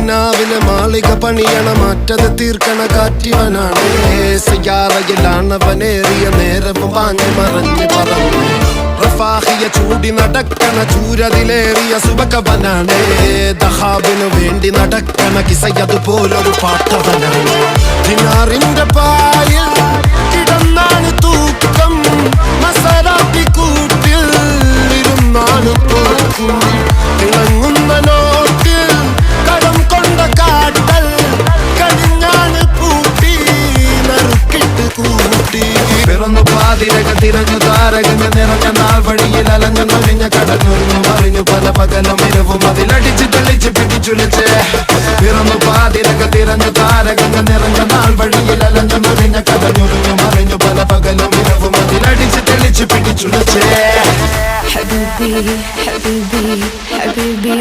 കിനാവിലെ മാളിക പണിയണ മാറ്റത് തീർക്കണ കാറ്റിവനാണ്. സയ്യാറയിലാണവനേറിയ നേരവും പാഞ്ഞു മറഞ്ഞു പറന്നു. റഫാഹിയ ചൂടി നടക്കണ ചൂരതിലേറിയ സുബകവനാണ്. ദഹാബിനു വേണ്ടി നടക്കണ കിസയതുപോലൊരു പാട്ടവനാണ്. ദിനാറിന്റെ പായിൽ കിടന്നാണ് തൂക്കം. മസറാത്തി കൂട്ടിൽ ഇരുന്നാണ് തോക്കും. തിളങ്ങുന്ന നോട്ടിൽ കടം കൊണ്ട കാട്ടൽ കഴിഞ്ഞാണ് പൂട്ടി നറുക്കിട്ട് കൂട്ടി. പിറന്നു പാതിരക തിരഞ്ഞു താരകഞ്ഞ നിറഞ്ഞ നാൾ വഴിയിൽ അലഞ്ഞു നൊഴിഞ്ഞ കടഞ്ഞൊരിഞ്ഞു മറിഞ്ഞു പല പകലും ഇരവും അതിലടിച്ച് തെളിച്ച് പിടിച്ചുലിച്ച്. പിറന്നു പാതിരക തിരഞ്ഞു താരകഞ്ഞ നിറഞ്ഞ നാൾ വഴിയിൽ അലഞ്ഞു നൊഴിഞ്ഞ കടഞ്ഞൊരിഞ്ഞു മറിഞ്ഞു പല പകലും ഇരവും അതിലടിച്ച് തെളിച്ച് പിടിച്ചുലിച്ച്. حبيبي حبيبي حبيبي